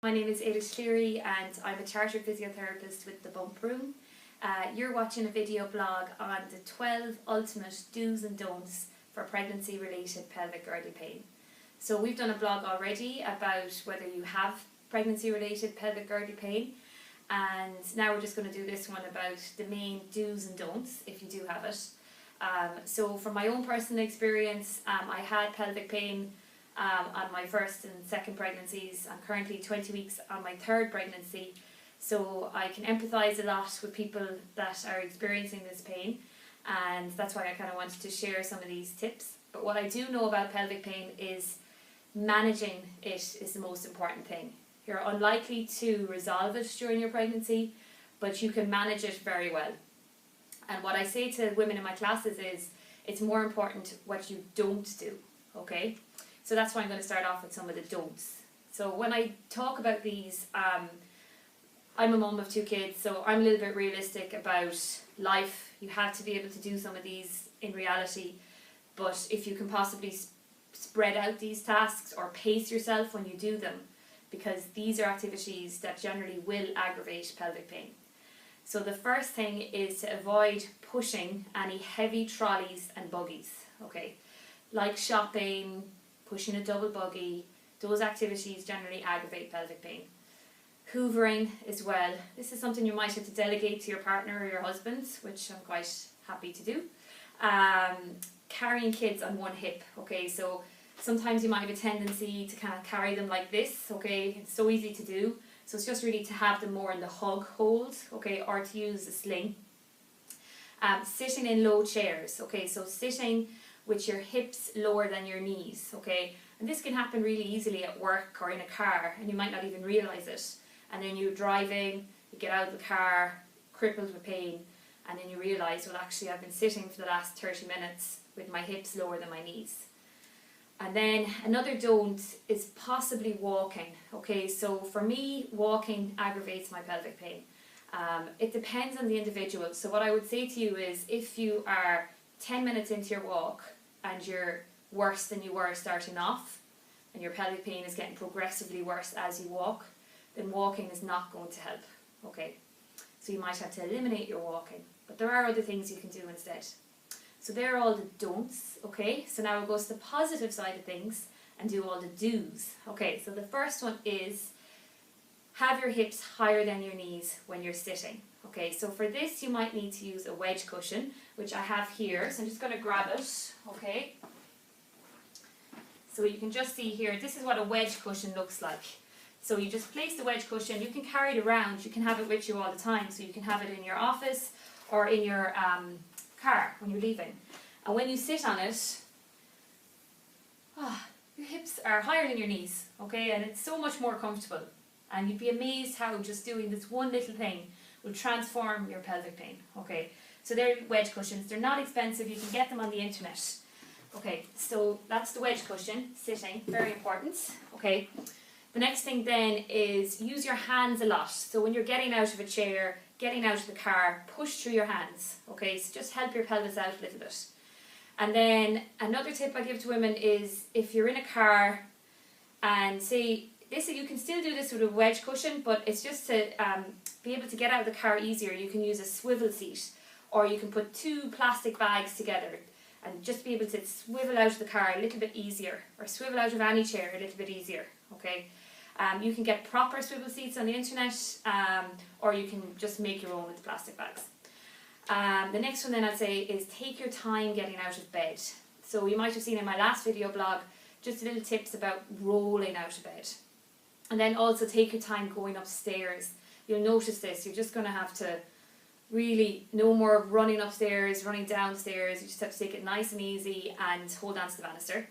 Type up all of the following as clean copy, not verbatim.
My name is Ada Cleary and I'm a chartered physiotherapist with the Bump Room. You're watching a video blog on the 12 ultimate do's and don'ts for pregnancy related pelvic girdle pain. So we've done a blog already about whether you have pregnancy related pelvic girdle pain, and now we're just going to do this one about the main do's and don'ts if you do have it. So from my own personal experience, I had pelvic pain on my first and second pregnancies. I'm currently 20 weeks on my third pregnancy, so I can empathise a lot with people that are experiencing this pain, and that's why I kind of wanted to share some of these tips. But what I do know about pelvic pain is managing it is the most important thing. You're unlikely to resolve it during your pregnancy, but you can manage it very well. And what I say to women in my classes is it's more important what you don't do, okay? So that's why I'm going to start off with some of the don'ts. So when I talk about these, I'm a mum of 2 kids, so I'm a little bit realistic about life. You have to be able to do some of these in reality, but if you can possibly spread out these tasks or pace yourself when you do them, because these are activities that generally will aggravate pelvic pain. So the first thing is to avoid pushing any heavy trolleys and buggies, okay? Like shopping, pushing a double buggy, those activities generally aggravate pelvic pain. Hoovering as well. This is something you might have to delegate to your partner or your husband, which I'm quite happy to do. Carrying kids on one hip, okay? So sometimes you might have a tendency to kind of carry them like this, okay? It's so easy to do. So it's just really to have them more in the hug hold, okay, or to use a sling. Sitting in low chairs, okay, so sitting with your hips lower than your knees, okay, and this can happen really easily at work or in a car, and you might not even realise it, and then you're driving, you get out of the car, crippled with pain, and then you realise, well, actually I've been sitting for the last 30 minutes with my hips lower than my knees. And then another don't is possibly walking, okay, so for me, walking aggravates my pelvic pain. It depends on the individual, so what I would say to you is if you are 10 minutes into your walk and you're worse than you were starting off, and your pelvic pain is getting progressively worse as you walk, then walking is not going to help, okay? So you might have to eliminate your walking, but there are other things you can do instead. So there are all the don'ts, okay? So now we'll go to the positive side of things and do all the do's. Okay, so the first one is have your hips higher than your knees when you're sitting. Okay, so for this you might need to use a wedge cushion, which I have here. So I'm just going to grab it, okay? So you can just see here, this is what a wedge cushion looks like. So you just place the wedge cushion, you can carry it around, you can have it with you all the time. So you can have it in your office or in your car when you're leaving. And when you sit on it, your hips are higher than your knees, okay? And it's so much more comfortable. And you'd be amazed how just doing this one little thing will transform your pelvic pain, okay? So they're wedge cushions. They're not expensive. You can get them on the internet. Okay, so that's the wedge cushion, sitting, very important, okay? The next thing then is use your hands a lot. So when you're getting out of a chair, getting out of the car, push through your hands, okay? So just help your pelvis out a little bit. And then another tip I give to women is if you're in a car and say, this, you can still do this with a wedge cushion, but it's just to be able to get out of the car easier. You can use a swivel seat, or you can put 2 plastic bags together and just be able to swivel out of the car a little bit easier, or swivel out of any chair a little bit easier, okay? You can get proper swivel seats on the internet, or you can just make your own with the plastic bags. The next one then I'd say is take your time getting out of bed. So you might have seen in my last video blog just little tips about rolling out of bed. And then also take your time going upstairs. You'll notice this, you're just going to have to really, no more running upstairs, running downstairs. You just have to take it nice and easy and hold on to the banister.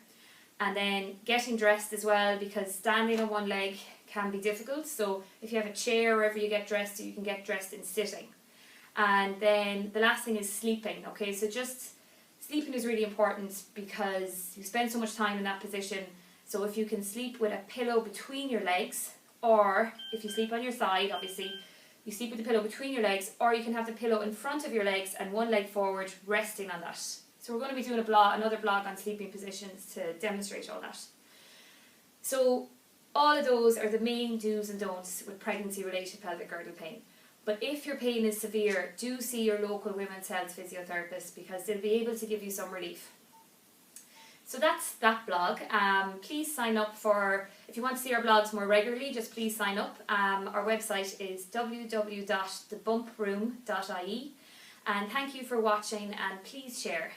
And then getting dressed as well, because standing on one leg can be difficult. So if you have a chair wherever you get dressed, you can get dressed in sitting. And then the last thing is sleeping, okay? So just sleeping is really important because you spend so much time in that position. So if you can sleep with a pillow between your legs, or if you sleep on your side, obviously, you sleep with the pillow between your legs, or you can have the pillow in front of your legs and one leg forward, resting on that. So we're going to be doing another blog on sleeping positions to demonstrate all that. So All of those are the main do's and don'ts with pregnancy-related pelvic girdle pain. But if your pain is severe, do see your local women's health physiotherapist because they'll be able to give you some relief. So that's that blog. Please sign up for, if you want to see our blogs more regularly, just please sign up. Our website is www.thebumproom.ie. And thank you for watching, and please share.